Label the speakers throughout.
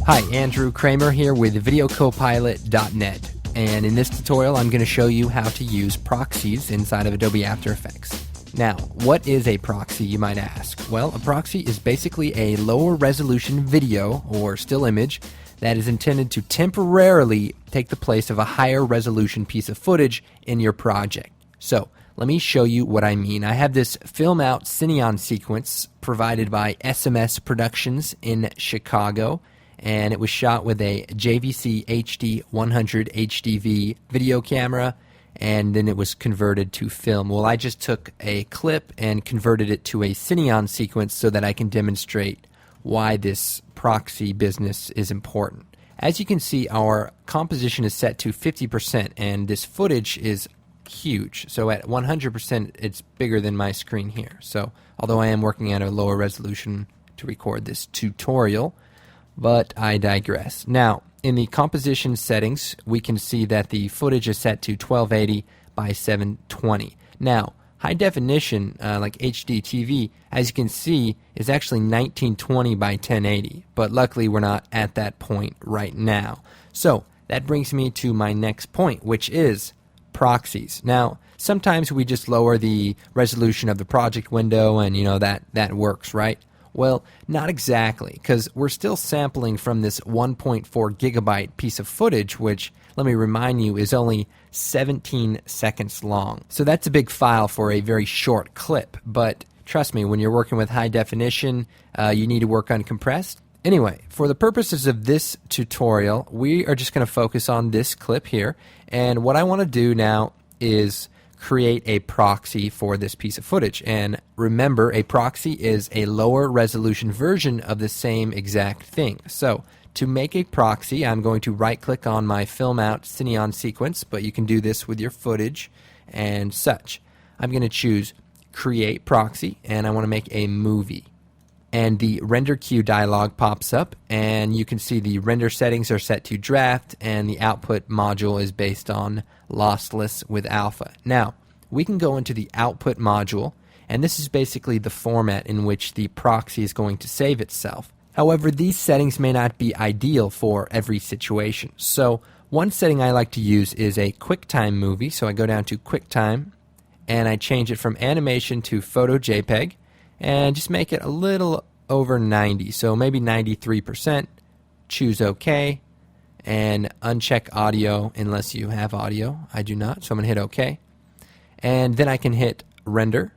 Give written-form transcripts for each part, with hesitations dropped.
Speaker 1: Hi, Andrew Kramer here with VideoCopilot.net, and in this tutorial I'm going to show you how to use proxies inside of Adobe After Effects. Now, what is a proxy, you might ask? Well, a proxy is basically a lower resolution video or still image that is intended to temporarily take the place of a higher resolution piece of footage in your project. So, let me show you what I mean. I have this film out Cine sequence provided by SMS Productions in Chicago, and it was shot with a JVC HD 100 HDV video camera, and then it was converted to film. Well, I just took a clip and converted it to a Cine sequence so that I can demonstrate why this proxy business is important. As you can see, our composition is set to 50%, and this footage is huge. So at 100%, it's bigger than my screen here. So although I am working at a lower resolution to record this tutorial, but I digress. Now, in the composition settings, we can see that the footage is set to 1280 by 720. Now, high definition, like HD TV, as you can see, is actually 1920 by 1080, but luckily we're not at that point right now. So, that brings me to my next point, which is proxies. Now, sometimes we just lower the resolution of the project window and, that works, right? Well, not exactly, because we're still sampling from this 1.4 gigabyte piece of footage, which, let me remind you, is only 17 seconds long. So that's a big file for a very short clip, but trust me, when you're working with high definition, you need to work uncompressed. Anyway, for the purposes of this tutorial, we are just going to focus on this clip here, and what I want to do now is create a proxy for this piece of footage. And remember, a proxy is a lower resolution version of the same exact thing. So to make a proxy, I'm going to right click on my film out Cine sequence, but you can do this with your footage and such. I'm going to choose create proxy, and I want to make a movie. And the render queue dialog pops up, and you can see the render settings are set to draft, and the output module is based on lossless with alpha. Now, we can go into the output module, and this is basically the format in which the proxy is going to save itself. However, these settings may not be ideal for every situation. So, one setting I like to use is a QuickTime movie. So I go down to QuickTime, and I change it from animation to photo JPEG, and just make it a little over 90, so maybe 93%. Choose OK, and uncheck audio unless you have audio. I do not, so I'm going to hit OK. And then I can hit render.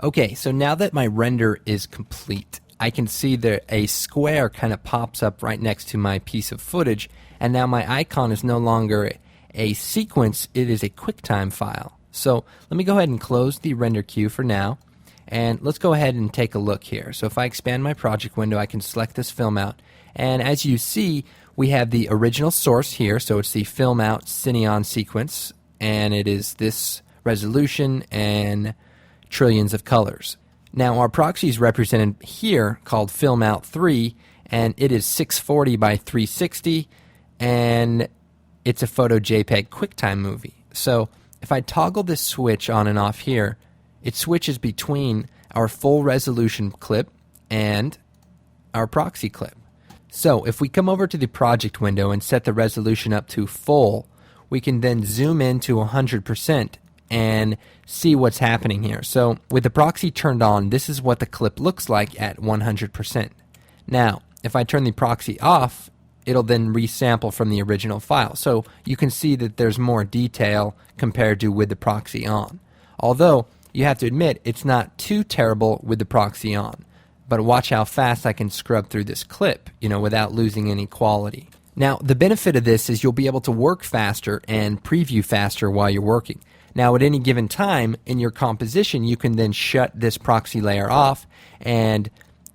Speaker 1: Okay, so now that my render is complete, I can see that a square kind of pops up right next to my piece of footage, and now my icon is no longer a sequence, it is a QuickTime file. So let me go ahead and close the render queue for now, and let's go ahead and take a look here. So if I expand my project window, I can select this film out, and as you see, we have the original source here, so it's the film out Cine sequence, and it is this resolution and trillions of colors. Now our proxy is represented here called film out 3, and it is 640 by 360, and it's a photo JPEG QuickTime movie. So if I toggle this switch on and off here, it switches between our full resolution clip and our proxy clip. So if we come over to the project window and set the resolution up to full, we can then zoom in to 100% and see what's happening here. So with the proxy turned on, this is what the clip looks like at 100%. Now, if I turn the proxy off, it'll then resample from the original file. So you can see that there's more detail compared to with the proxy on. Although, you have to admit, it's not too terrible with the proxy on. But watch how fast I can scrub through this clip, without losing any quality. Now, the benefit of this is you'll be able to work faster and preview faster while you're working. Now, at any given time in your composition, you can then shut this proxy layer off and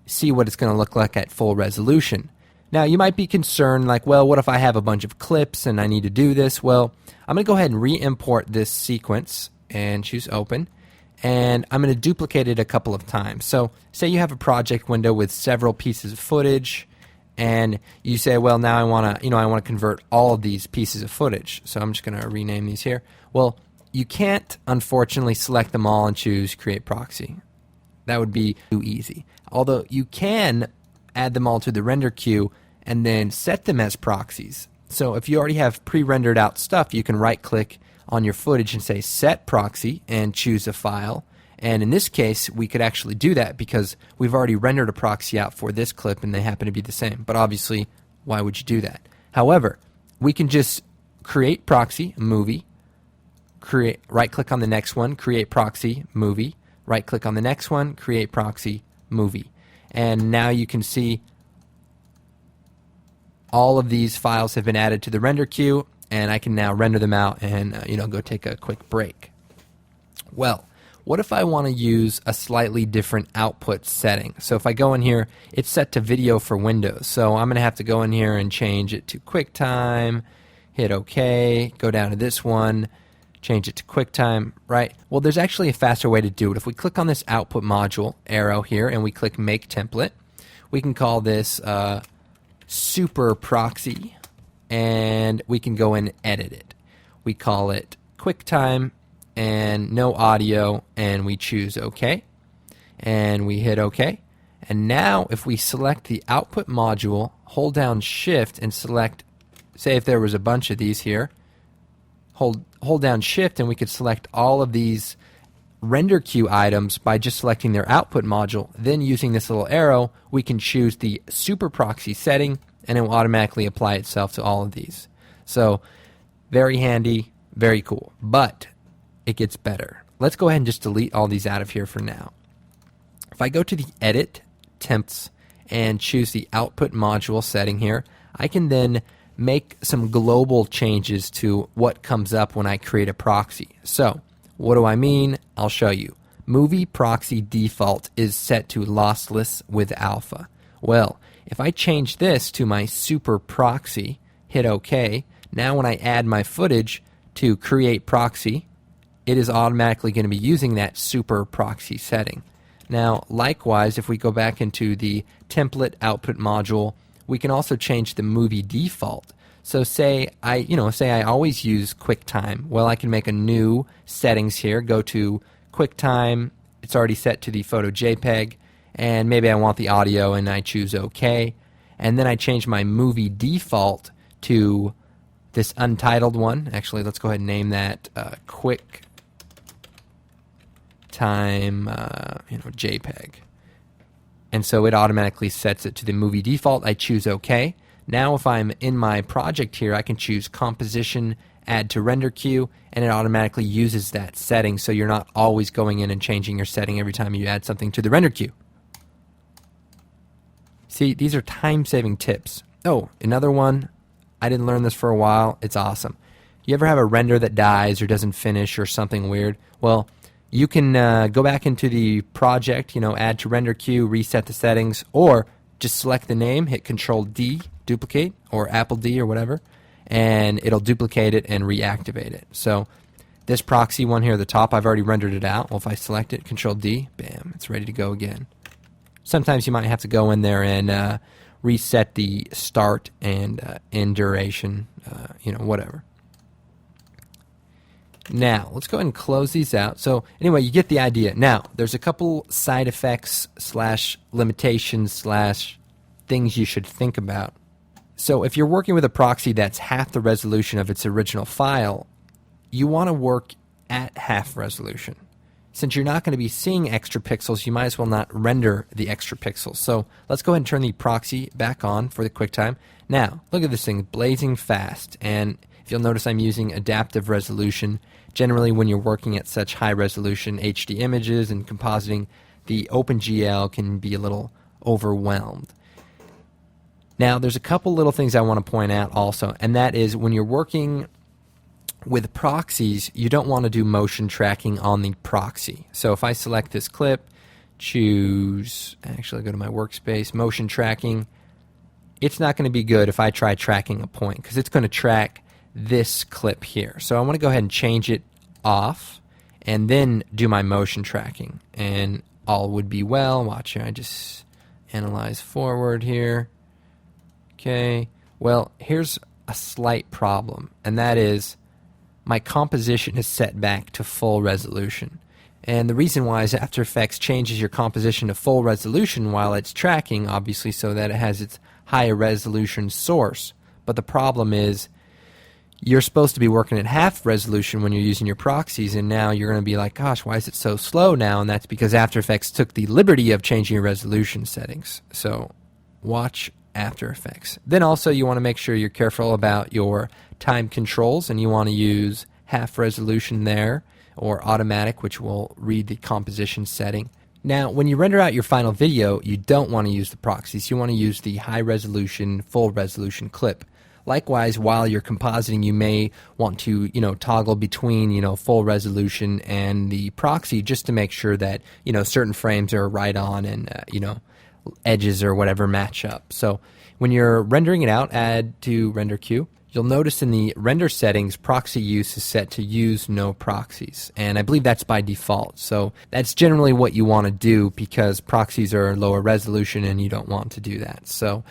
Speaker 1: see what it's going to look like at full resolution. Now, you might be concerned, like, well, what if I have a bunch of clips and I need to do this? Well, I'm going to go ahead and re-import this sequence and choose Open. And I'm going to duplicate it a couple of times. So, say you have a project window with several pieces of footage, and you say, well, now I want to convert all of these pieces of footage. So I'm just going to rename these here. Well, you can't, unfortunately, select them all and choose Create Proxy. That would be too easy. Although you can add them all to the render queue and then set them as proxies. So if you already have pre-rendered out stuff, you can right-click on your footage and say Set Proxy and choose a file. And in this case, we could actually do that because we've already rendered a proxy out for this clip and they happen to be the same. But obviously, why would you do that? However, we can just create proxy, movie, right-click on the next one, create proxy, movie, right-click on the next one, create proxy, movie. And now you can see all of these files have been added to the render queue, and I can now render them out and go take a quick break. Well, what if I want to use a slightly different output setting? So if I go in here, it's set to video for Windows. So I'm going to have to go in here and change it to QuickTime, hit OK, go down to this one, change it to QuickTime, right? Well, there's actually a faster way to do it. If we click on this output module arrow here and we click Make Template, we can call this Super Proxy, and we can go and edit it. We call it QuickTime and no audio, and we choose OK, and we hit OK. And now if we select the output module, hold down Shift and select, say if there was a bunch of these here, hold down Shift and we could select all of these render queue items by just selecting their output module. Then using this little arrow, we can choose the Super Proxy setting and it will automatically apply itself to all of these. So very handy, very cool. But it gets better. Let's go ahead and just delete all these out of here for now. If I go to the Edit, Temps, and choose the Output Module setting here, I can then make some global changes to what comes up when I create a proxy. So, what do I mean? I'll show you. Movie Proxy Default is set to Lossless with Alpha. Well, if I change this to my Super Proxy, hit OK, now when I add my footage to Create Proxy, it is automatically going to be using that Super Proxy setting. Now, likewise, if we go back into the Template Output module, we can also change the movie default. So say I always use QuickTime. Well, I can make a new settings here, go to QuickTime, it's already set to the photo JPEG, and maybe I want the audio and I choose OK. And then I change my movie default to this untitled one. Actually, let's go ahead and name that QuickTime JPEG. And so it automatically sets it to the movie default. I choose OK. Now if I'm in my project here, I can choose Composition, Add to Render Queue, and it automatically uses that setting so you're not always going in and changing your setting every time you add something to the render queue. See, these are time-saving tips. Oh, another one. I didn't learn this for a while. It's awesome. You ever have a render that dies or doesn't finish or something weird? Well, you can go back into the project, add to render queue, reset the settings, or just select the name, hit Control-D, duplicate, or Apple D or whatever, and it'll duplicate it and reactivate it. So this proxy one here at the top, I've already rendered it out. Well, if I select it, Control-D, bam, it's ready to go again. Sometimes you might have to go in there and reset the start and end duration, whatever. Now, let's go ahead and close these out. So anyway, you get the idea. Now, there's a couple side effects / limitations / things you should think about. So if you're working with a proxy that's half the resolution of its original file, you want to work at half resolution. Since you're not going to be seeing extra pixels, you might as well not render the extra pixels. So let's go ahead and turn the proxy back on for the QuickTime. Now, look at this thing, blazing fast. And if you'll notice, I'm using adaptive resolution. Generally, when you're working at such high resolution HD images and compositing, the OpenGL can be a little overwhelmed. Now, there's a couple little things I want to point out also, and that is when you're working with proxies, you don't want to do motion tracking on the proxy. So if I select this clip, choose, actually go to my workspace, motion tracking, it's not going to be good if I try tracking a point because it's going to track this clip here. So I want to go ahead and change it off and then do my motion tracking, and all would be well. Watch here, I just analyze forward here. Okay, well, here's a slight problem, and that is my composition is set back to full resolution. And the reason why is After Effects changes your composition to full resolution while it's tracking, obviously, so that it has its higher resolution source. But the problem is you're supposed to be working at half resolution when you're using your proxies, and now you're going to be like, gosh, why is it so slow now? And that's because After Effects took the liberty of changing your resolution settings. So watch After Effects. Then also you want to make sure you're careful about your time controls, and you want to use half resolution there, or automatic, which will read the composition setting. Now, when you render out your final video, you don't want to use the proxies. You want to use the high resolution, full resolution clip. Likewise, while you're compositing, you may want to, toggle between, full resolution and the proxy, just to make sure that, certain frames are right on and, edges or whatever match up. So when you're rendering it out, add to render queue. You'll notice in the render settings, proxy use is set to use no proxies, and I believe that's by default. So that's generally what you want to do, because proxies are lower resolution and you don't want to do that. So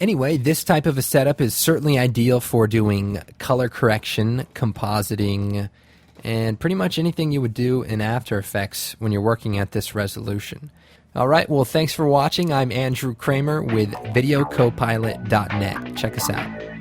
Speaker 1: anyway, this type of a setup is certainly ideal for doing color correction, compositing, and pretty much anything you would do in After Effects when you're working at this resolution. Alright, well, thanks for watching. I'm Andrew Kramer with VideoCopilot.net. Check us out.